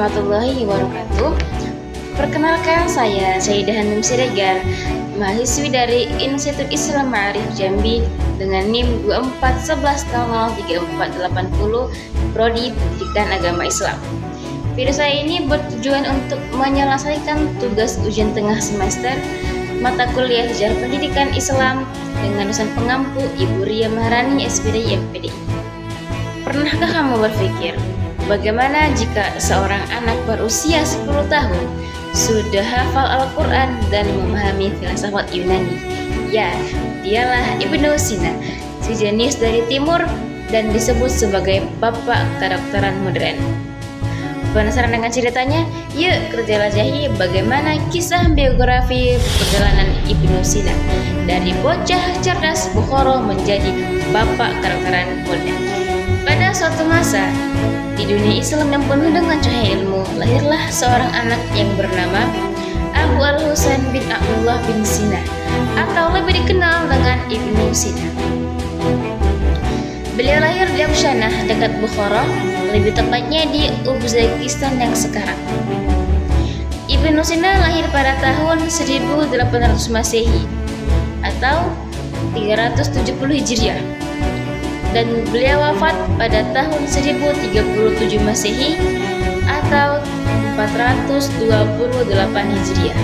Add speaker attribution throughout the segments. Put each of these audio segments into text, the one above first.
Speaker 1: warahmatullahi wabarakatuh. Perkenalkan saya Sayyidah Hanum Siregar, mahasiswi dari Institut Islam Ma'arif Jambi dengan NIM 2411003480 Prodi Pendidikan Agama Islam. Video saya ini bertujuan untuk menyelesaikan tugas ujian tengah semester mata kuliah Sejarah Pendidikan Islam dengan dosen pengampu Ibu Ria Maharani SPDI MPDI. Pernahkah kamu berpikir, bagaimana jika seorang anak berusia 10 tahun sudah hafal Al-Quran dan memahami filsafat Yunani? Ya, dialah Ibnu Sina, si jenius dari timur dan disebut sebagai bapak kedokteran modern. Penasaran dengan ceritanya? Yuk kita jelajahi bagaimana kisah biografi perjalanan Ibnu Sina dari bocah cerdas Bukhara menjadi bapak kedokteran modern. Pada suatu masa, di dunia Islam yang penuh dengan cahaya ilmu, lahirlah seorang anak yang bernama Abu Al-Husain bin Abdullah bin Sina, atau lebih dikenal dengan Ibnu Sina. Beliau lahir di Afshanah dekat Bukhara, lebih tepatnya di Uzbekistan yang sekarang. Ibnu Sina lahir pada tahun 1800 Masehi atau 370 Hijriah. Dan beliau wafat pada tahun 1037 Masehi atau 428 Hijriah.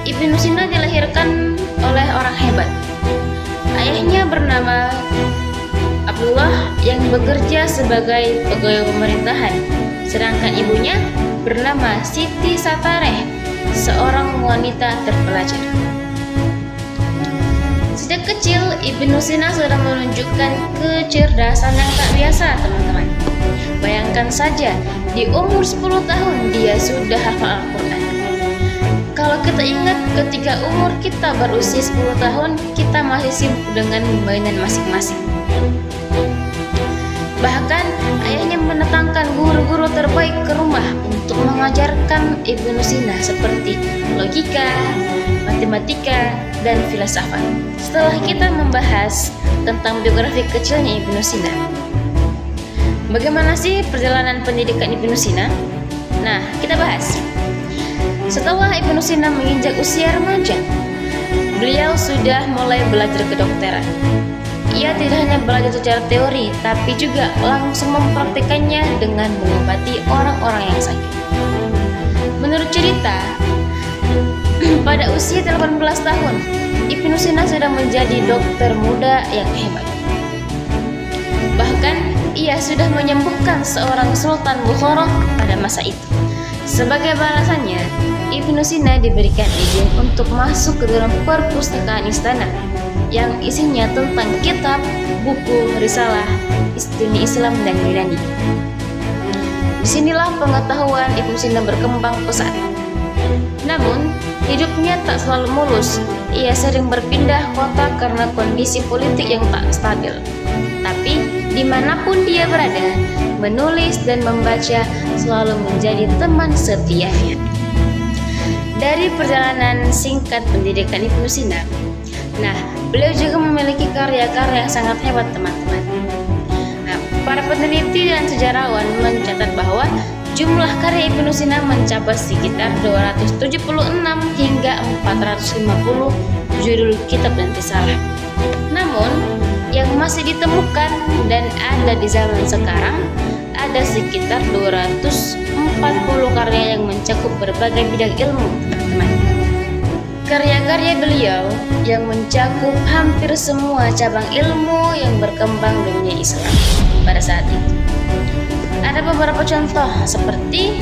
Speaker 1: Ibnu Sina dilahirkan oleh orang hebat. Ayahnya bernama Abdullah yang bekerja sebagai pegawai pemerintahan, sedangkan ibunya bernama Siti Satareh, seorang wanita terpelajar. Sejak kecil, Ibnu Sina sudah menunjukkan kecerdasan yang tak biasa, teman-teman. Bayangkan saja, di umur 10 tahun dia sudah hafal Al-Quran. Kalau kita ingat ketika umur kita berusia 10 tahun, kita masih sibuk dengan mainan masing-masing. Bahkan, ayahnya mendatangkan guru-guru terbaik ke rumah untuk mengajarkan Ibnu Sina seperti logika, matematika, dan filsafat. Setelah kita membahas tentang biografi kecilnya Ibnu Sina, bagaimana sih perjalanan pendidikan Ibnu Sina? Nah, kita bahas. Setelah Ibnu Sina menginjak usia remaja, beliau sudah mulai belajar kedokteran. Ia tidak hanya belajar secara teori, tapi juga langsung mempraktikkannya dengan mengobati orang-orang yang sakit. Menurut cerita, pada usia 18 tahun, Ibnu Sina sudah menjadi dokter muda yang hebat. Bahkan, ia sudah menyembuhkan seorang Sultan Bukhara pada masa itu. Sebagai balasannya, Ibnu Sina diberikan izin untuk masuk ke dalam perpustakaan istana yang isinya tentang kitab, buku, risalah, dunia Islam dan Yunani. Disinilah pengetahuan Ibnu Sina berkembang pesat. Namun, hidupnya tak selalu mulus. Ia sering berpindah kota karena kondisi politik yang tak stabil. Tapi, dimanapun dia berada, menulis dan membaca selalu menjadi teman setianya. Dari perjalanan singkat pendidikan Ibnu Sina, beliau juga memiliki karya-karya yang sangat hebat, teman-teman. Para peneliti dan sejarawan mencatat bahwa jumlah karya Ibnu Sina mencapai sekitar 276 hingga 450 judul kitab dan risalah. Namun, yang masih ditemukan dan ada di zaman sekarang ada sekitar 240 karya yang mencakup berbagai bidang ilmu, teman-teman. Karya-karya beliau yang mencakup hampir semua cabang ilmu yang berkembang di dunia Islam pada saat itu. Ada beberapa contoh seperti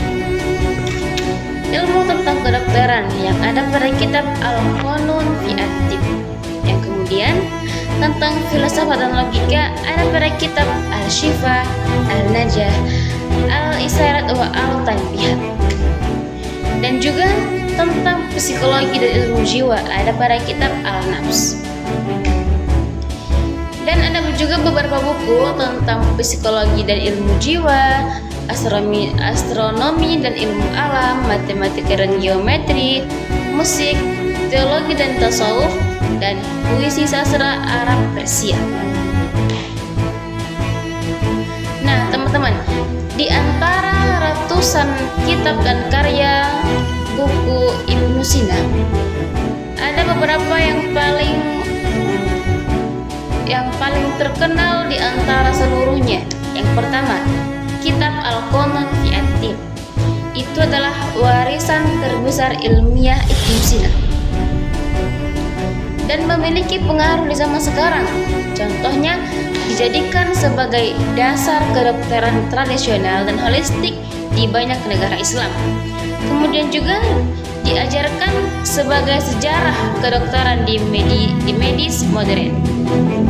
Speaker 1: ilmu tentang kedokteran yang ada pada kitab Al-Qanun fi At-Tibb, yang kemudian tentang filsafat dan logika ada pada kitab Al-Shifa, Al-Najah, Al-Isyarat wa Al-Tanbihat. Dan juga tentang psikologi dan ilmu jiwa ada pada kitab Al-Nafs. Dan ada juga beberapa buku tentang psikologi dan ilmu jiwa, astronomi dan ilmu alam, matematika dan geometri, musik, teologi dan tasawuf, dan puisi sastra Arab Persia. Nah, teman-teman, di antara ratusan kitab dan karya buku Ibnu Sina, ada beberapa yang paling terkenal di antara seluruhnya. Yang pertama, kitab Al-Qanun fi At-Tib. Itu adalah warisan terbesar ilmiah Ibnu Sina dan memiliki pengaruh di zaman sekarang. Contohnya, dijadikan sebagai dasar kedokteran tradisional dan holistik di banyak negara Islam. Kemudian juga diajarkan sebagai sejarah kedokteran di medis modern,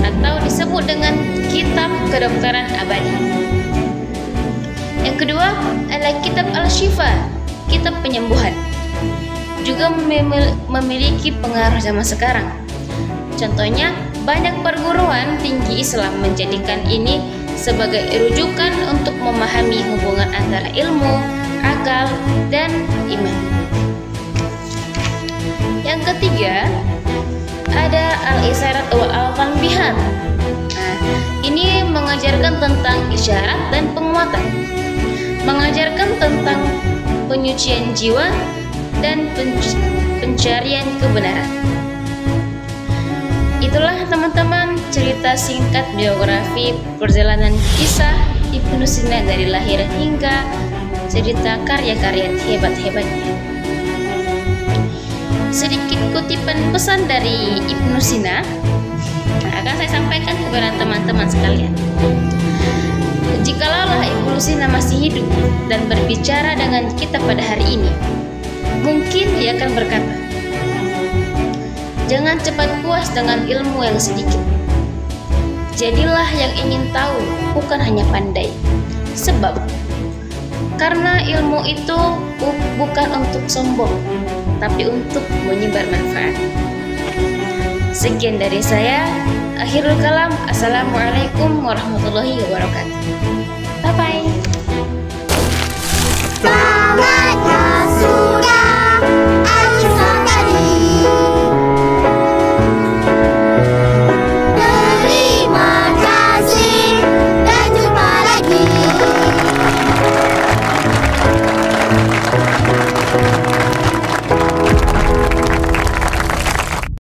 Speaker 1: atau disebut dengan kitab kedokteran abadi. Yang kedua adalah kitab Al-Syifa, kitab penyembuhan, juga memiliki pengaruh zaman sekarang. Contohnya, banyak perguruan tinggi Islam menjadikan ini sebagai rujukan untuk memahami hubungan antara ilmu, akal, dan iman. Yang ketiga, ada Al-Isyarat wa Al-Tanbihat. Ini mengajarkan tentang isyarat dan penguatan, mengajarkan tentang penyucian jiwa dan pencarian kebenaran. Itulah teman-teman cerita singkat biografi perjalanan kisah Ibnu Sina dari lahir hingga cerita karya-karya hebat-hebatnya. Sedikit kutipan pesan dari Ibnu Sina akan saya sampaikan kepada teman-teman sekalian. Jikalau Ibnu Sina masih hidup dan berbicara dengan kita pada hari ini, mungkin dia akan berkata, jangan cepat puas dengan ilmu yang sedikit. Jadilah yang ingin tahu, bukan hanya pandai. Sebab karena ilmu itu bukan untuk sombong, tapi untuk menyebar manfaat. Sekian dari saya. Akhirul kalam. Assalamualaikum warahmatullahi wabarakatuh. Bye bye.